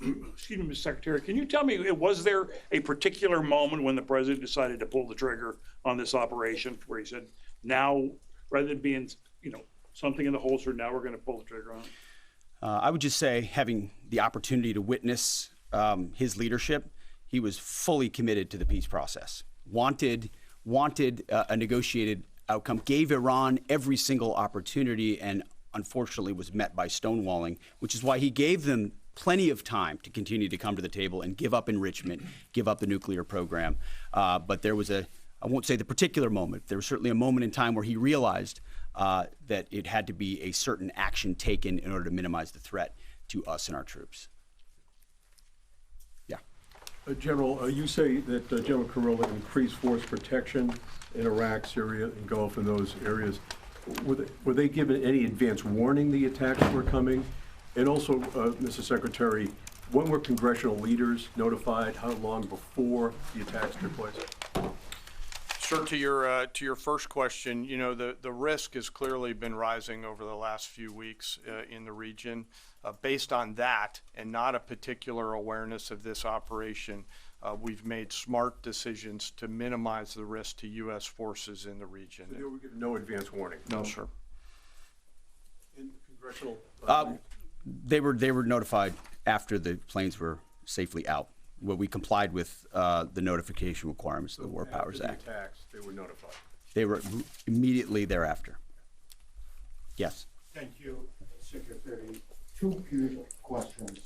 excuse me, Mr. Secretary, can you tell me, was there a particular moment when the president decided to pull the trigger on this operation where he said, now, rather than being, something in the holster, now we're going to pull the trigger on it? I would just say, having the opportunity to witness his leadership, he was fully committed to the peace process, wanted a negotiated outcome, gave Iran every single opportunity, and unfortunately was met by stonewalling, which is why he gave them plenty of time to continue to come to the table and give up enrichment, give up the nuclear program. But there was I won't say the particular moment, there was certainly a moment in time where he realized that it had to be a certain action taken in order to minimize the threat to us and our troops. Yeah. General, you say that General Kurilla increased force protection in Iraq, Syria, and Gulf, in those areas. Were they given any advance warning the attacks were coming? And also, Mr. Secretary, when were congressional leaders notified? How long before the attacks took place? Sure. To your first question, the risk has clearly been rising over the last few weeks in the region. Based on that, and not a particular awareness of this operation, we've made smart decisions to minimize the risk to U.S. forces in the region. So they were given no advance warning? No, sir. In congressional? They were notified after the planes were safely out. Well, we complied with the notification requirements of the War Powers Act. After the attacks, they were notified? They were immediately thereafter. Yes. Thank you, Secretary. Two quick questions.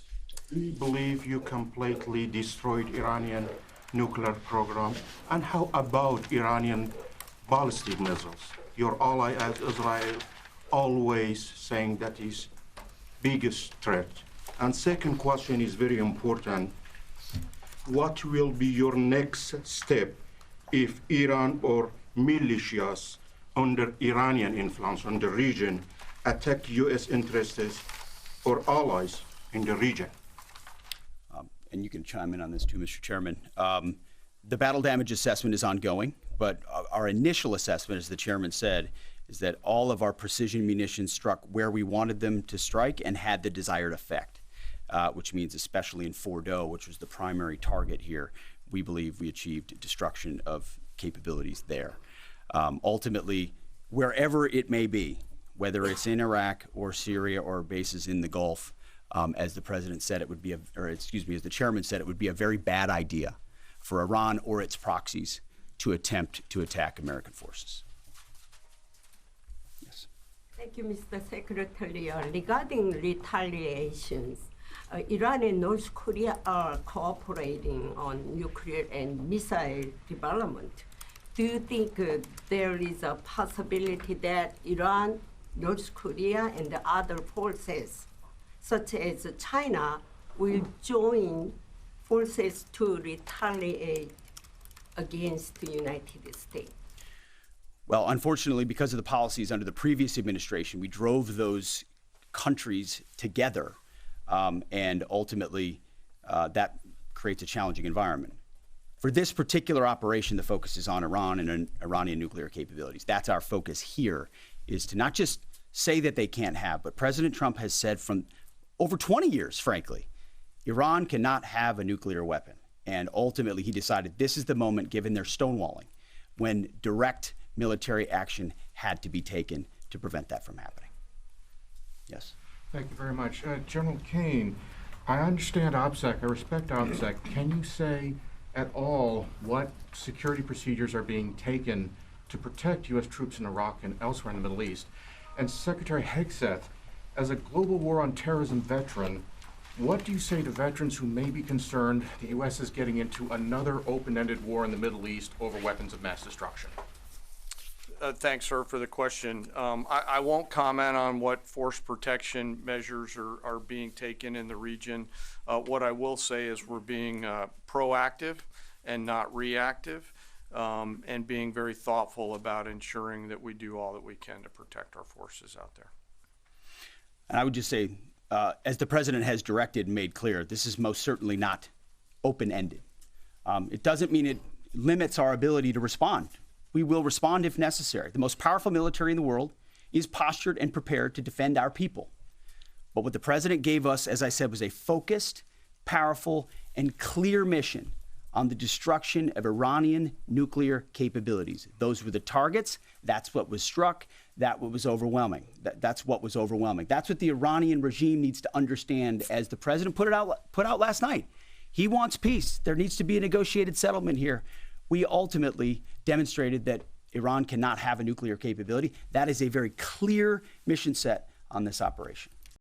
Do you believe you completely destroyed Iranian nuclear program? And how about Iranian ballistic missiles? Your ally as Israel always saying that is biggest threat. And second question is very important. What will be your next step if Iran or militias under Iranian influence in the region attack U.S. interests or allies in the region? And you can chime in on this too, Mr. Chairman. The battle damage assessment is ongoing, but our initial assessment, as the chairman said, is that all of our precision munitions struck where we wanted them to strike and had the desired effect. Which means especially in Fordo, which was the primary target here, we believe we achieved destruction of capabilities there. Ultimately, wherever it may be, whether it's in Iraq or Syria or bases in the Gulf, as the president said, it would be, as the chairman said, it would be a very bad idea for Iran or its proxies to attempt to attack American forces. Yes. Thank you, Mr. Secretary. Regarding retaliations, Iran and North Korea are cooperating on nuclear and missile development. Do you think there is a possibility that Iran, North Korea, and the other forces, such as China, will join forces to retaliate against the United States? Well, unfortunately, because of the policies under the previous administration, we drove those countries together. And ultimately, that creates a challenging environment. For this particular operation, the focus is on Iran and Iranian nuclear capabilities. That's our focus here, is to not just say that they can't have, but President Trump has said from over 20 years, frankly, Iran cannot have a nuclear weapon. And ultimately, he decided this is the moment, given their stonewalling, when direct military action had to be taken to prevent that from happening. Yes. Thank you very much. General Kane, I understand OPSEC, I respect OPSEC. Can you say at all what security procedures are being taken to protect U.S. troops in Iraq and elsewhere in the Middle East? And Secretary Hegseth, as a global war on terrorism veteran, what do you say to veterans who may be concerned the U.S. is getting into another open-ended war in the Middle East over weapons of mass destruction? Thanks, sir, for the question. I won't comment on what force protection measures are being taken in the region. What I will say is we're being proactive and not reactive, and being very thoughtful about ensuring that we do all that we can to protect our forces out there. And I would just say, as the president has directed and made clear, this is most certainly not open-ended. It doesn't mean it limits our ability to respond. We will respond if necessary. The most powerful military in the world is postured and prepared to defend our people. But what the president gave us, as I said, was a focused, powerful, and clear mission on the destruction of Iranian nuclear capabilities. Those were the targets. That's what was struck. That's what was overwhelming. That's what was overwhelming. That's what the Iranian regime needs to understand, as the president put out last night. He wants peace. There needs to be a negotiated settlement here. We ultimately demonstrated that Iran cannot have a nuclear capability. That is a very clear mission set on this operation.